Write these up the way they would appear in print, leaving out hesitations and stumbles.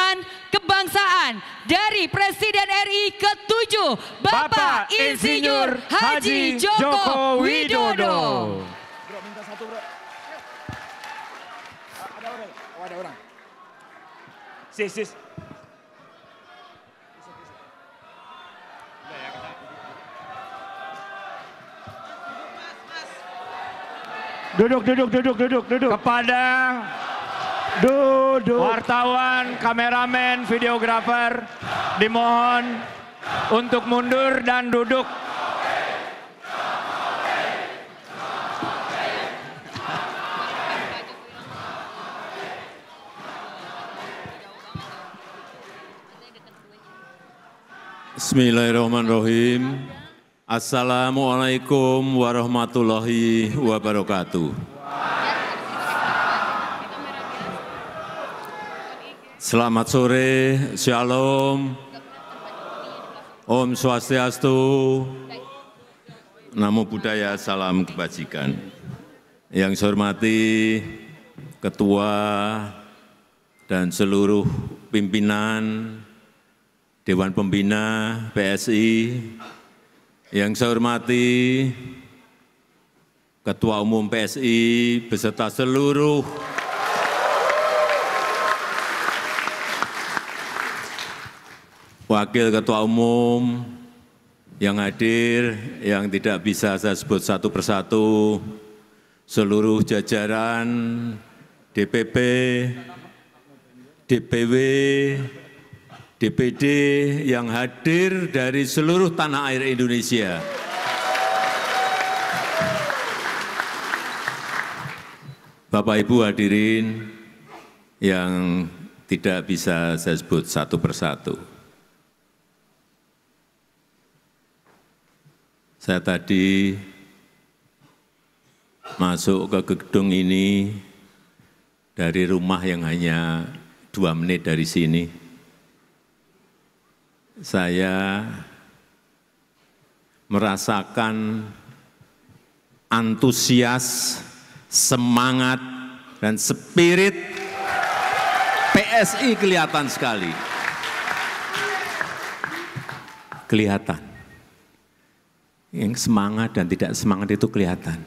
Ucapan kebangsaan dari Presiden RI ke-7 Bapak Insinyur Haji Joko Widodo. Bro, minta satu bro. Ada orang? Oh, ada orang. Sis. Duduk. Kepada wartawan, kameramen, videografer, dimohon untuk mundur dan duduk. Bismillahirrahmanirrahim. Assalamualaikum warahmatullahi wabarakatuh. Selamat sore, Shalom, Om Swastiastu, Namo Buddhaya, salam kebajikan. Yang saya hormati Ketua dan seluruh pimpinan Dewan Pembina PSI, yang saya hormati Ketua Umum PSI beserta seluruh Wakil Ketua Umum yang hadir, yang tidak bisa saya sebut satu persatu, seluruh jajaran DPP, DPW, DPD yang hadir dari seluruh tanah air Indonesia. Bapak Ibu hadirin yang tidak bisa saya sebut satu persatu. Saya tadi masuk ke gedung ini dari rumah yang hanya 2 menit dari sini. Saya merasakan antusias, semangat, dan spirit PSI kelihatan sekali. Kelihatan. Yang semangat dan tidak semangat itu kelihatan.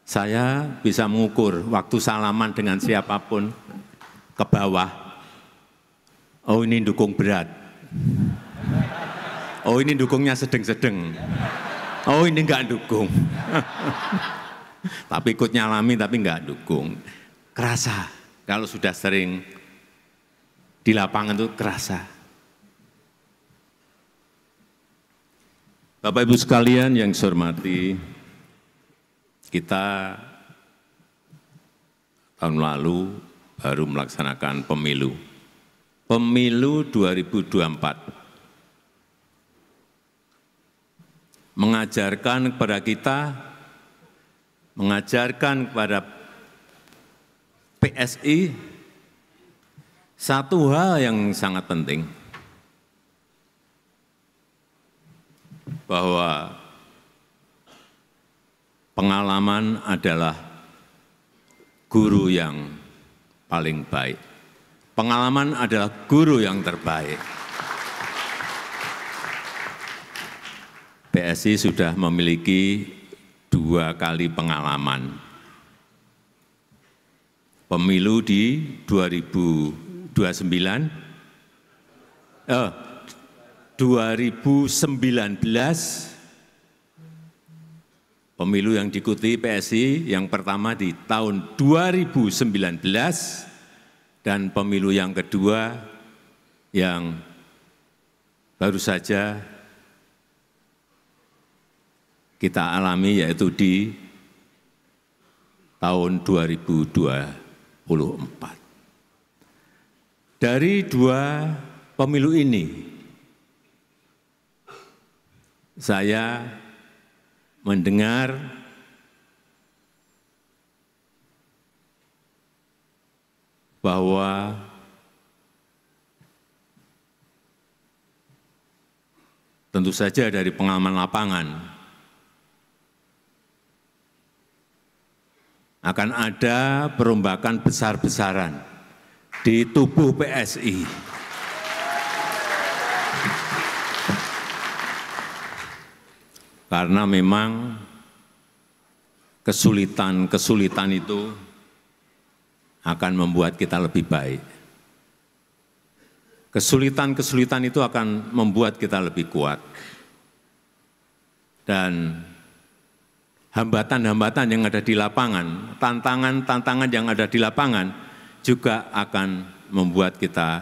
Saya bisa mengukur waktu salaman dengan siapapun ke bawah. Oh ini dukung berat. Oh ini dukungnya sedang-sedang. Oh ini enggak dukung. Tapi ikut nyalami tapi enggak dukung. Kerasa kalau sudah sering di lapangan itu kerasa. Bapak Ibu sekalian yang saya hormati, kita tahun lalu baru melaksanakan pemilu 2024, mengajarkan kepada PSI satu hal yang sangat penting, bahwa pengalaman adalah guru yang paling baik. Pengalaman adalah guru yang terbaik. PSI sudah memiliki 2 kali pengalaman. Pemilu di 2019, pemilu yang diikuti PSI yang pertama di tahun 2019, dan pemilu yang kedua yang baru saja kita alami yaitu di tahun 2024. Dari 2 pemilu ini, saya mendengar bahwa tentu saja dari pengalaman lapangan akan ada perombakan besar-besaran di tubuh PSI. Karena memang kesulitan itu akan membuat kita lebih baik. Kesulitan itu akan membuat kita lebih kuat. Dan hambatan-hambatan yang ada di lapangan, tantangan-tantangan yang ada di lapangan juga akan membuat kita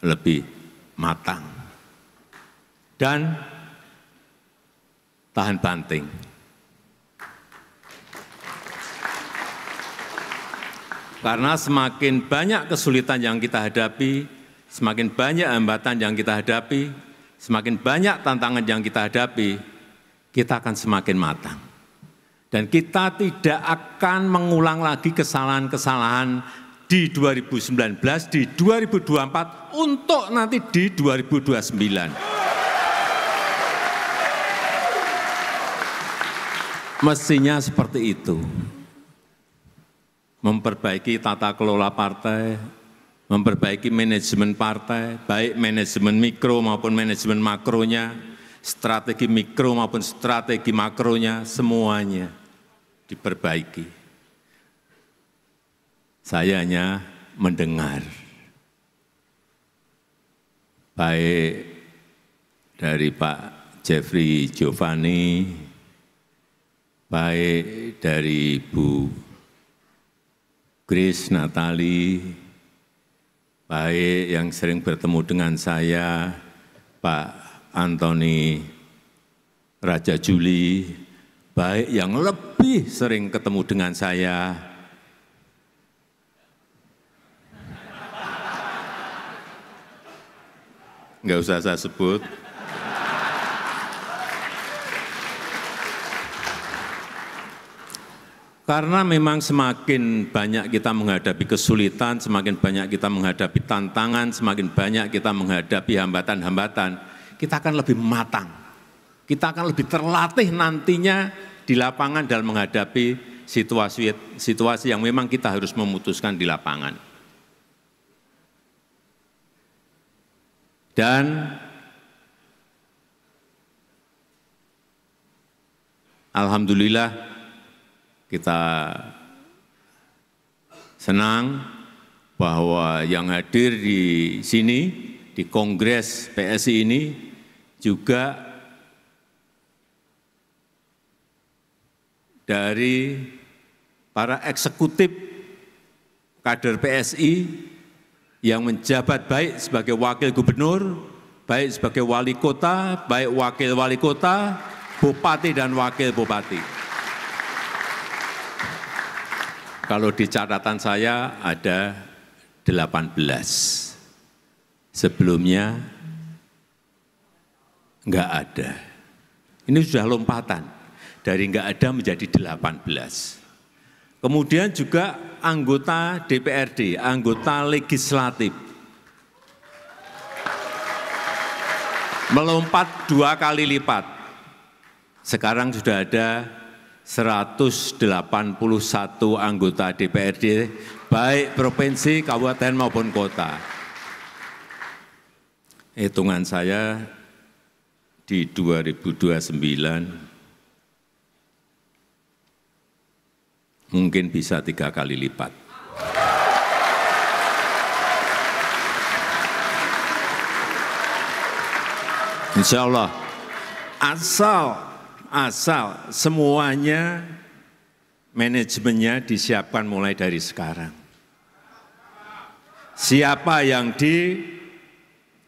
lebih matang dan tahan banting. Karena semakin banyak kesulitan yang kita hadapi, semakin banyak hambatan yang kita hadapi, semakin banyak tantangan yang kita hadapi, kita akan semakin matang. Dan kita tidak akan mengulang lagi kesalahan-kesalahan di 2019, di 2024, untuk nanti di 2029. Mestinya seperti itu. Memperbaiki tata kelola partai, memperbaiki manajemen partai, baik manajemen mikro maupun manajemen makronya, strategi mikro maupun strategi makronya, semuanya diperbaiki. Saya hanya mendengar, baik dari Pak Jeffrey Giovanni, baik dari Bu Grace Natali, baik yang sering bertemu dengan saya, Pak Antoni Raja Juli, baik yang lebih sering ketemu dengan saya, nggak usah saya sebut, karena memang semakin banyak kita menghadapi kesulitan, semakin banyak kita menghadapi tantangan, semakin banyak kita menghadapi hambatan-hambatan, kita akan lebih matang. Kita akan lebih terlatih nantinya di lapangan dalam menghadapi situasi yang memang kita harus memutuskan di lapangan. Dan alhamdulillah, kita senang bahwa yang hadir di sini, di Kongres PSI ini, juga dari para eksekutif kader PSI yang menjabat baik sebagai wakil gubernur, baik sebagai wali kota, baik wakil wali kota, bupati dan wakil bupati. Kalau di catatan saya ada 18. Sebelumnya enggak ada. Ini sudah lompatan. Dari enggak ada menjadi 18. Kemudian juga anggota DPRD, anggota legislatif. Melompat 2 kali lipat. Sekarang sudah ada 181 anggota DPRD, baik provinsi, kabupaten maupun kota. Hitungan saya di 2029 mungkin bisa 3 kali lipat. Insya Allah, asal semuanya manajemennya disiapkan mulai dari sekarang. Siapa yang di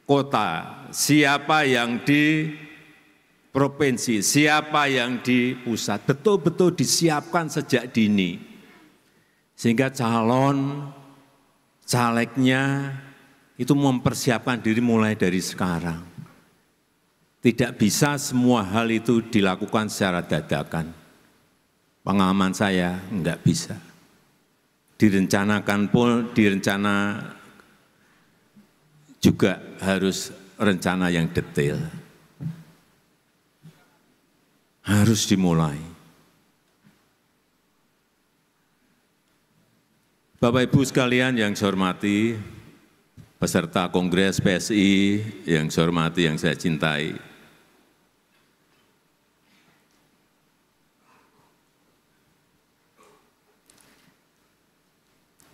kota, siapa yang di provinsi, siapa yang di pusat, betul-betul disiapkan sejak dini. Sehingga calon, calegnya itu mempersiapkan diri mulai dari sekarang. Tidak bisa semua hal itu dilakukan secara dadakan. Pengalaman saya enggak bisa. Direncanakan pun, direncana juga harus rencana yang detail. Harus dimulai. Bapak Ibu sekalian yang saya hormati, peserta Kongres PSI yang saya hormati, yang saya cintai.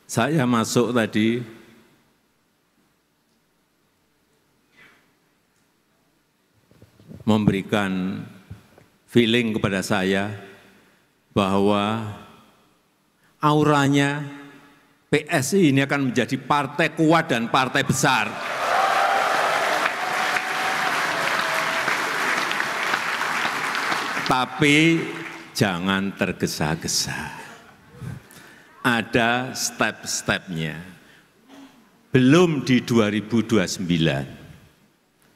Saya masuk tadi memberikan feeling kepada saya bahwa auranya PSI ini akan menjadi partai kuat dan partai besar. Tapi jangan tergesa-gesa. Ada step-stepnya. Belum di 2029.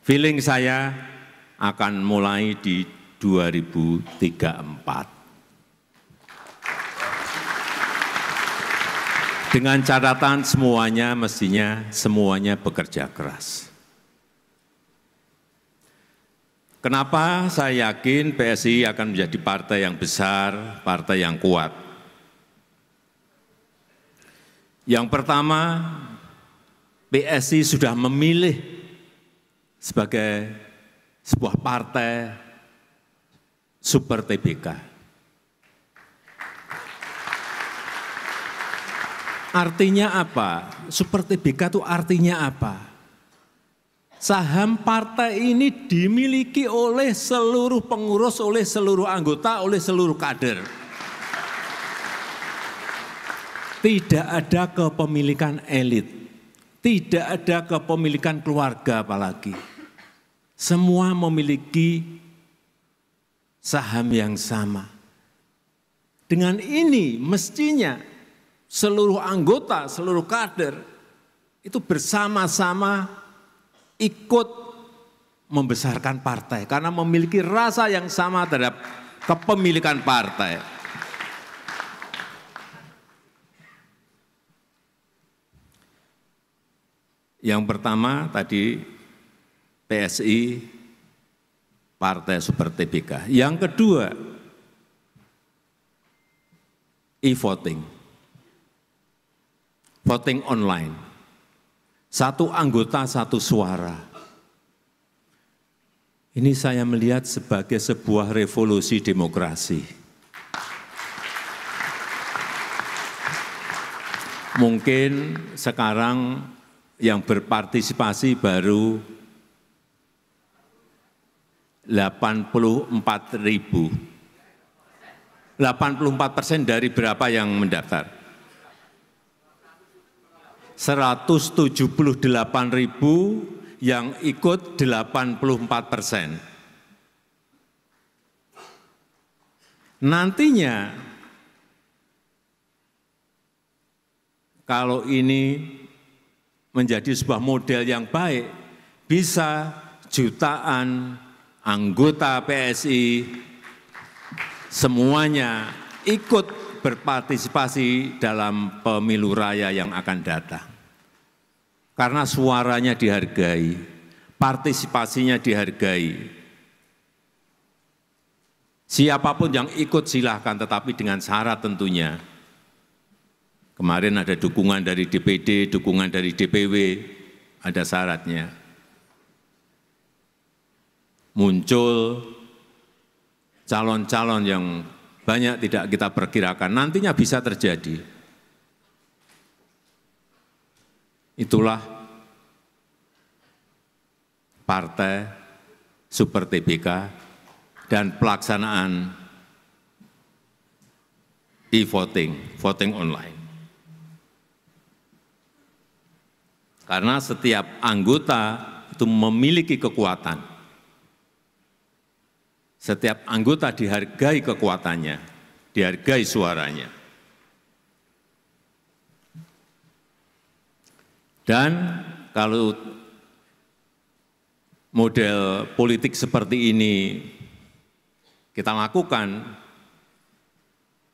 Feeling saya akan mulai di 2034. Dengan catatan mestinya semuanya bekerja keras. Kenapa saya yakin PSI akan menjadi partai yang besar, partai yang kuat? Yang pertama, PSI sudah memilih sebagai sebuah partai super TBK. Artinya apa? Super TBK itu artinya apa? Saham partai ini dimiliki oleh seluruh pengurus, oleh seluruh anggota, oleh seluruh kader. Tidak ada kepemilikan elit, tidak ada kepemilikan keluarga apalagi. Semua memiliki saham yang sama. Dengan ini mestinya seluruh anggota, seluruh kader itu bersama-sama ikut membesarkan partai karena memiliki rasa yang sama terhadap kepemilikan partai. Yang pertama tadi PSI partai super TBK. Yang kedua e-voting. Voting online, satu anggota satu suara. Ini saya melihat sebagai sebuah revolusi demokrasi. Mungkin sekarang yang berpartisipasi baru 84.000. 84% dari berapa yang mendaftar? 178.000 yang ikut 84%. Nantinya kalau ini menjadi sebuah model yang baik, bisa jutaan anggota PSI semuanya ikut berpartisipasi dalam pemilu raya yang akan datang. Karena suaranya dihargai, partisipasinya dihargai. Siapapun yang ikut silahkan, tetapi dengan syarat tentunya. Kemarin ada dukungan dari DPD, dukungan dari DPW, ada syaratnya. Muncul calon-calon yang banyak tidak kita perkirakan, nantinya bisa terjadi. Itulah partai super TBK dan pelaksanaan e-voting, voting online. Karena setiap anggota itu memiliki kekuatan. Setiap anggota dihargai kekuatannya, dihargai suaranya. Dan kalau model politik seperti ini kita lakukan,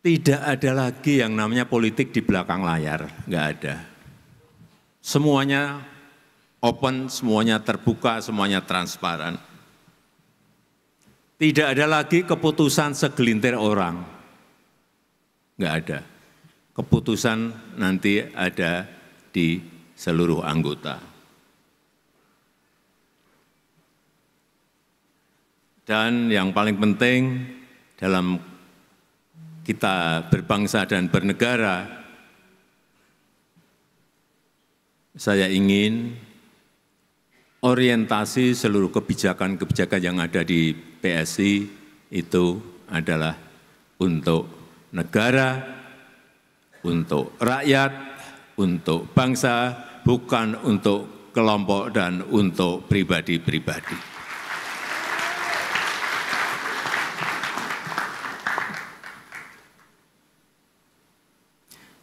tidak ada lagi yang namanya politik di belakang layar, nggak ada. Semuanya open, semuanya terbuka, semuanya transparan. Tidak ada lagi keputusan segelintir orang, nggak ada. Keputusan nanti ada di seluruh anggota. Dan yang paling penting dalam kita berbangsa dan bernegara, saya ingin orientasi seluruh kebijakan-kebijakan yang ada di PSI itu adalah untuk negara, untuk rakyat, untuk bangsa, bukan untuk kelompok dan untuk pribadi-pribadi.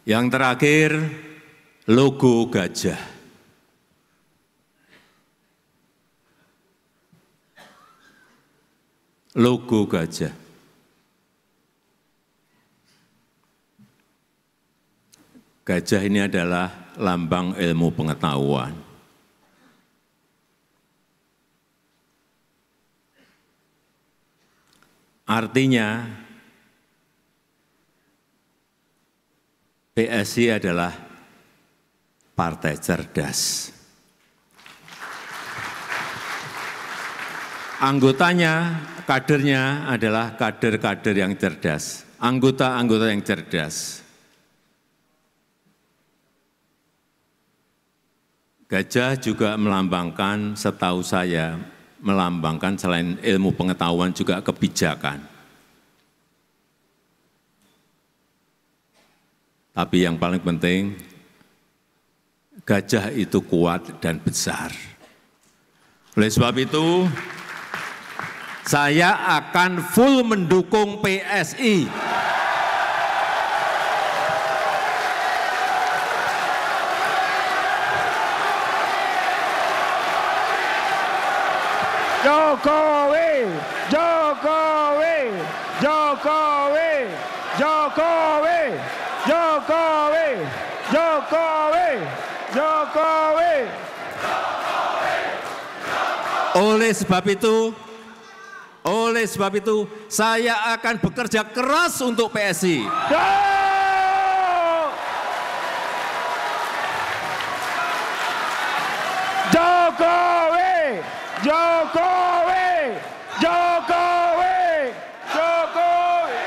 Yang terakhir, logo gajah. Logo gajah. Gajah ini adalah lambang ilmu pengetahuan. Artinya, PSI adalah partai cerdas. Anggotanya, kadernya adalah kader-kader yang cerdas, anggota-anggota yang cerdas. Gajah juga melambangkan, setahu saya, melambangkan selain ilmu pengetahuan juga kebijakan. Tapi yang paling penting, gajah itu kuat dan besar. Oleh sebab itu, saya akan full mendukung PSI. Jokowi, Jokowi, Jokowi, Jokowi, Jokowi, Jokowi, Jokowi. Oleh sebab itu, saya akan bekerja keras untuk PSI. Jokowi, Jokowi, Jokowi, Jokowi.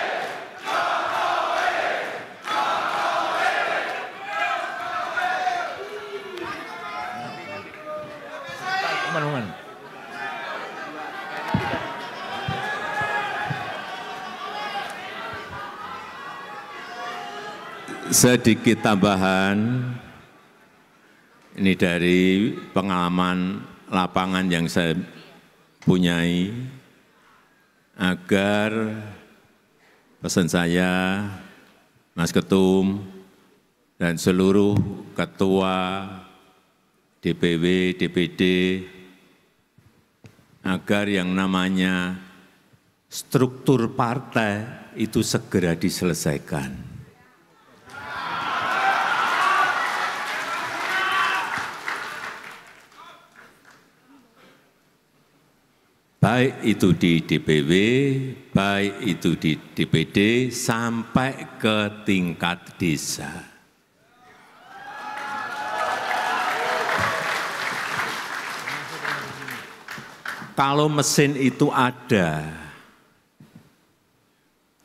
Aman. Sedikit tambahan, ini dari pengalaman lapangan yang saya punyai, agar pesan saya, Mas Ketum, dan seluruh ketua DPW, DPD, agar yang namanya struktur partai itu segera diselesaikan. Baik itu di DPW, baik itu di DPD, sampai ke tingkat desa. Kalau mesin itu ada,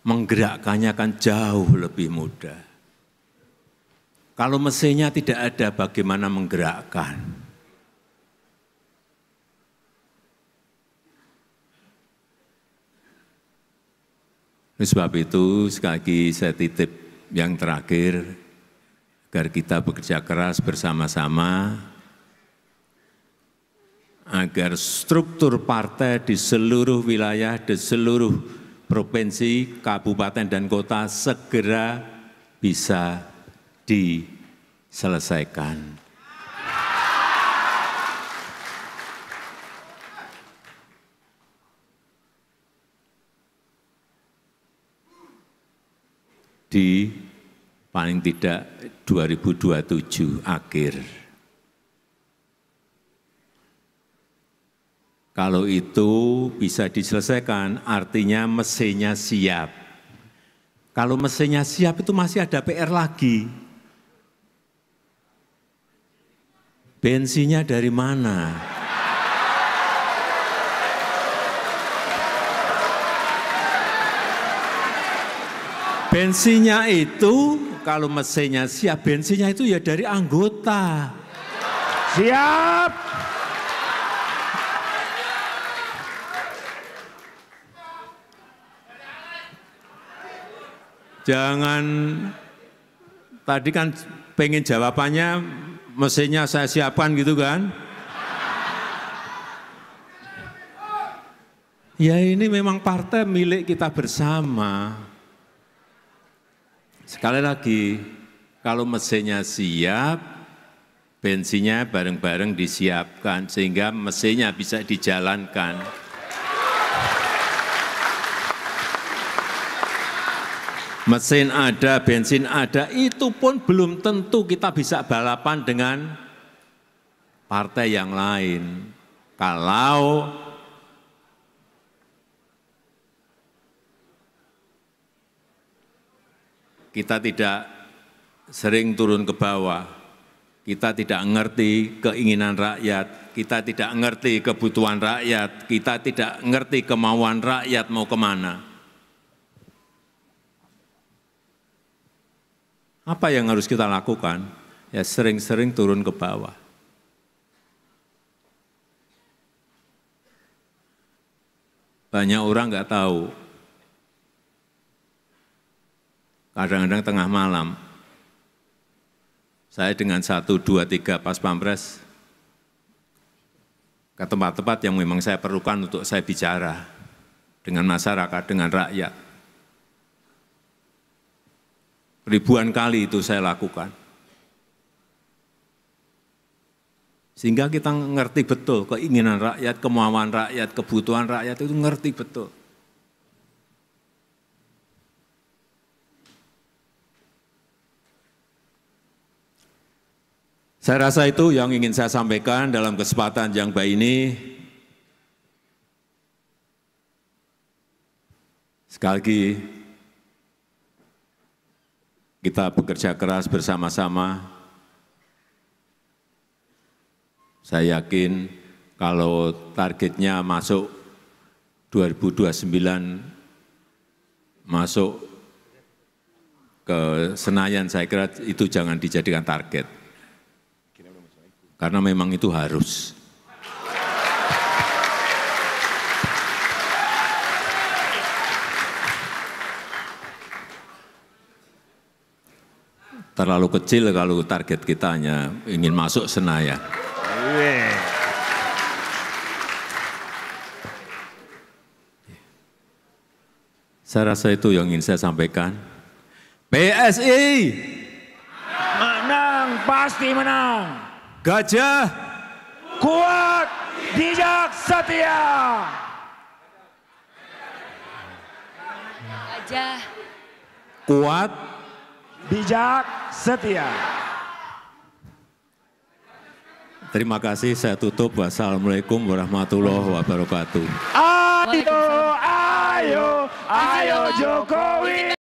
menggerakkannya akan jauh lebih mudah. Kalau mesinnya tidak ada, bagaimana menggerakkan? Oleh sebab itu, sekali lagi saya titip yang terakhir, agar kita bekerja keras bersama-sama, agar struktur partai di seluruh wilayah, di seluruh provinsi, kabupaten, dan kota segera bisa diselesaikan. Di paling tidak 2027 akhir. Kalau itu bisa diselesaikan, artinya mesinnya siap. Kalau mesinnya siap itu masih ada PR lagi. Bensinnya dari mana? Bensinnya itu, kalau mesinnya siap, bensinnya itu ya dari anggota. Siap. Jangan, tadi kan pengen jawabannya mesinnya saya siapkan gitu kan. Ya ini memang partai milik kita bersama. Sekali lagi, kalau mesinnya siap, bensinnya bareng-bareng disiapkan sehingga mesinnya bisa dijalankan. Mesin ada, bensin ada, itu pun belum tentu kita bisa balapan dengan partai yang lain. Kalau kita tidak sering turun ke bawah, kita tidak ngerti keinginan rakyat, kita tidak ngerti kebutuhan rakyat, kita tidak ngerti kemauan rakyat mau kemana. Apa yang harus kita lakukan? Ya sering-sering turun ke bawah. Banyak orang nggak tahu. Kadang-kadang tengah malam, saya dengan 1, 2, 3 pas pampres ke tempat-tempat yang memang saya perlukan untuk saya bicara dengan masyarakat, dengan rakyat. Ribuan kali itu saya lakukan. Sehingga kita ngerti betul keinginan rakyat, kemauan rakyat, kebutuhan rakyat itu ngerti betul. Saya rasa itu yang ingin saya sampaikan dalam kesempatan yang baik ini. Sekali lagi, kita bekerja keras bersama-sama. Saya yakin kalau targetnya masuk 2029, masuk ke Senayan, saya kira itu jangan dijadikan target. Karena memang itu harus. Terlalu kecil kalau target kita hanya ingin masuk Senayan. Saya rasa itu yang ingin saya sampaikan. PSI Menang, pasti menang. Gajah Kuat, bijak, setia. Gajah kuat, Bijak, setia. terima kasih, saya tutup. Wassalamualaikum warahmatullahi wabarakatuh. Ayo, ayo, ayo Jokowi.